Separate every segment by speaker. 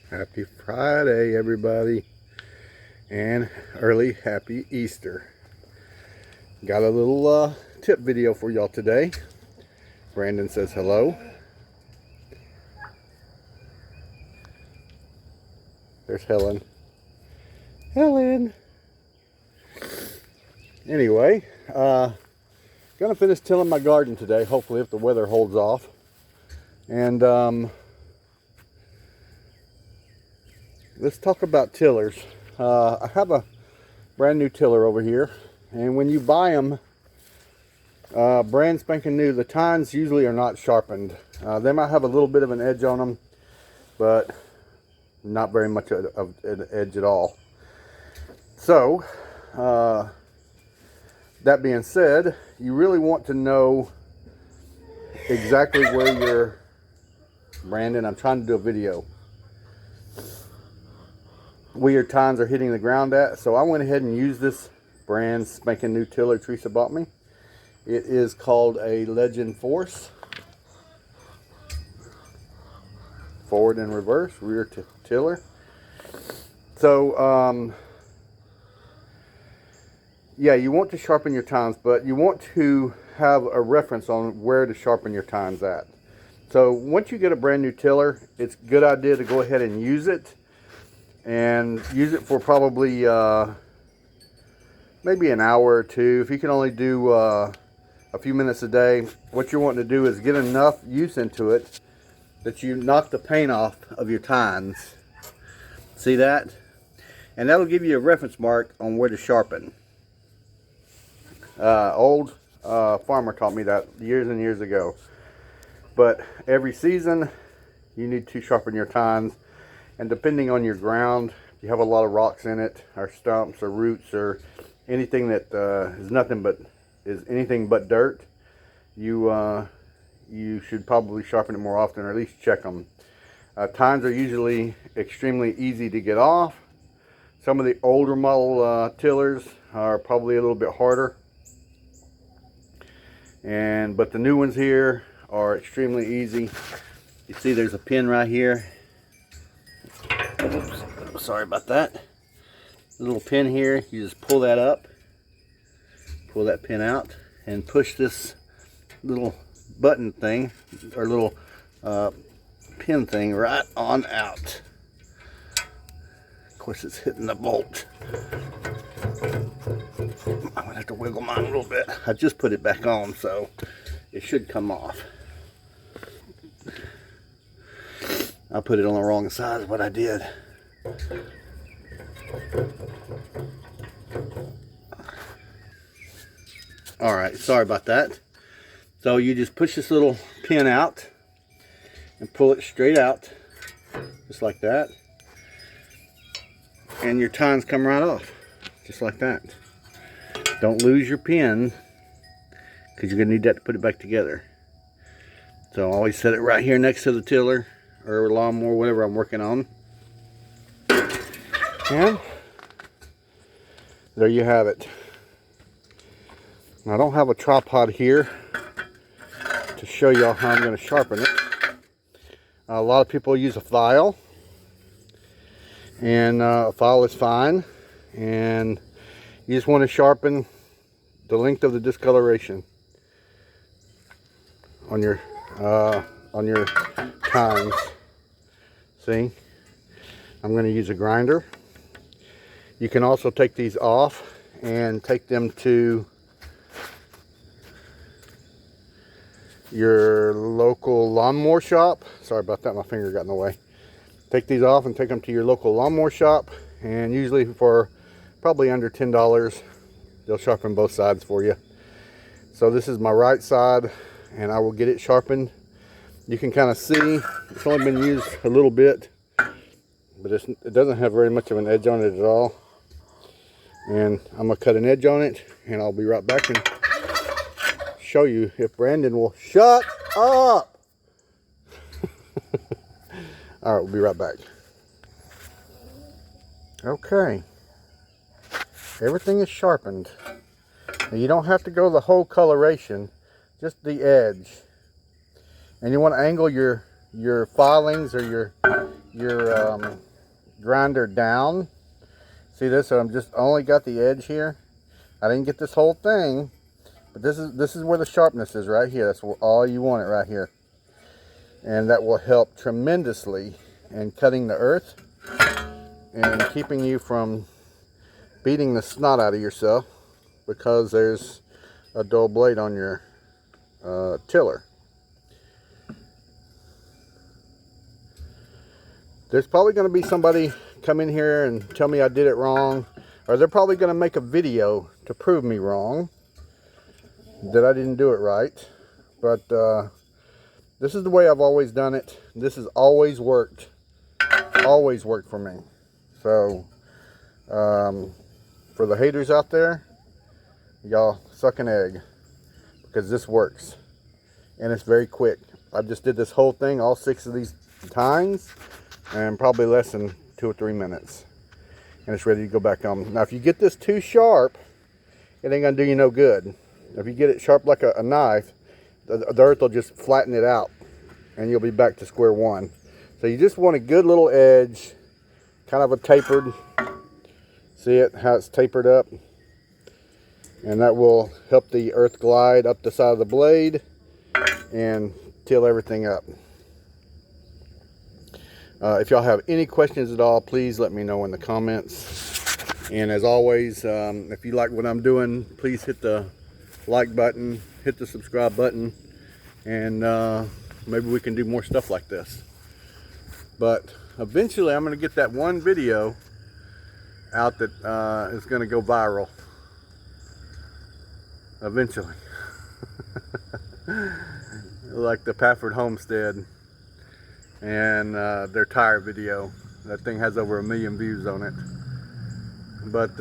Speaker 1: Happy Friday, everybody, and early happy Easter. Got a little tip video for y'all today. Brandon says hello. There's Helen. Helen! Anyway, gonna finish tilling my garden today, hopefully if the weather holds off. And let's talk about tillers. I have a brand new tiller over here, and when you buy them brand spanking new, the tines usually are not sharpened. They might have a little bit of an edge on them, but not very much of an edge at all. So that being said, you really want to know exactly where your Brandon, I'm trying to do a video, where your tines are hitting the ground at. So I went ahead and used this brand spanking new tiller Teresa bought me. It is called a Legend Force. Forward and reverse, rear tiller. So yeah, you want to sharpen your tines, but you want to have a reference on where to sharpen your tines at. So once you get a brand new tiller, it's a good idea to go ahead and use it. And use it for probably maybe an hour or two. If you can only do a few minutes a day, what you're wanting to do is get enough use into it that you knock the paint off of your tines. See that? And that'll give you a reference mark on where to sharpen. Old farmer taught me that years and years ago. But every season you need to sharpen your tines, and depending on your ground, if you have a lot of rocks in it, or stumps, or roots, or anything that is anything but dirt, you should probably sharpen it more often, or at least check them. Tines are usually extremely easy to get off. Some of the older model tillers are probably a little bit harder, but the new ones here are extremely easy. You see there's a pin right here. Oops, sorry about that. A little pin here, you just pull that up, pull that pin out, and push this little button thing, or little pin thing, right on out. Of course it's hitting the bolt. I'm gonna have to wiggle mine a little bit. I just put it back on, so it should come off. I put it on the wrong side of what I did. Alright, sorry about that. So you just push this little pin out and pull it straight out, just like that. And your tines come right off, just like that. Don't lose your pin, because you're going to need that to put it back together. So always set it right here next to the tiller or lawnmower, whatever I'm working on. And there you have it. Now, I don't have a tripod here to show y'all how I'm going to sharpen it. A lot of people use a file, and a file is fine, and you just want to sharpen the length of the discoloration on your tines. See, I'm going to use a grinder. You can also take these off and take them to your local lawnmower shop. Sorry about that, my finger got in the way. Take these off and take them to your local lawnmower shop, and usually for probably under $10 they'll sharpen both sides for you. So this is my right side, and I will get it sharpened. You can kind of see it's only been used a little bit, but it doesn't have very much of an edge on it at all. And I'm gonna cut an edge on it, and I'll be right back and show you if Brandon will shut up. All right, we'll be right back. Okay, everything is sharpened. Now, you don't have to go the whole coloration, just the edge. And you want to angle your filings or your grinder down. See this? So I'm just only got the edge here. I didn't get this whole thing, but this is where the sharpness is, right here. That's all you want it, right here. And that will help tremendously in cutting the earth and keeping you from beating the snot out of yourself because there's a dull blade on your tiller. There's probably going to be somebody come in here and tell me I did it wrong, or they're probably going to make a video to prove me wrong, that I didn't do it right. But this is the way I've always done it. This has always worked for me. So for the haters out there, y'all suck an egg, because this works and it's very quick. I just did this whole thing, all 6 of these tines, and probably less than 2 or 3 minutes, and it's ready to go back on. Now if you get this too sharp, it ain't gonna do you no good. If you get it sharp like a knife, the earth will just flatten it out and you'll be back to square one. So you just want a good little edge, kind of a tapered, see it, how it's tapered up, and that will help the earth glide up the side of the blade and till everything up. If y'all have any questions at all, please let me know in the comments. And as always, if you like what I'm doing, please hit the like button, hit the subscribe button, and maybe we can do more stuff like this. But eventually I'm going to get that one video out that is going to go viral. Eventually. Like the Pafford Homestead and their tire video. That thing has over 1 million views on it. But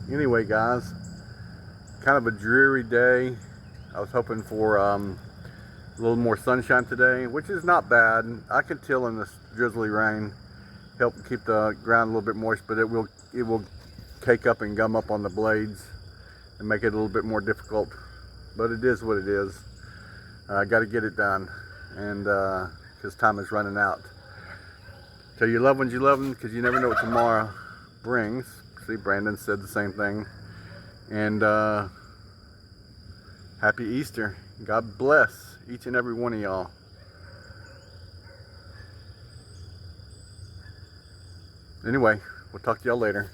Speaker 1: anyway, guys, kind of a dreary day. I was hoping for a little more sunshine today, which is not bad. I can tell in this drizzly rain help keep the ground a little bit moist, but it will cake up and gum up on the blades and make it a little bit more difficult. But it is what it is. I got to get it done, and because time is running out. Tell your loved ones you love them, because you never know what tomorrow brings. See, Brandon said the same thing. And happy Easter. God bless each and every one of y'all. Anyway, we'll talk to y'all later.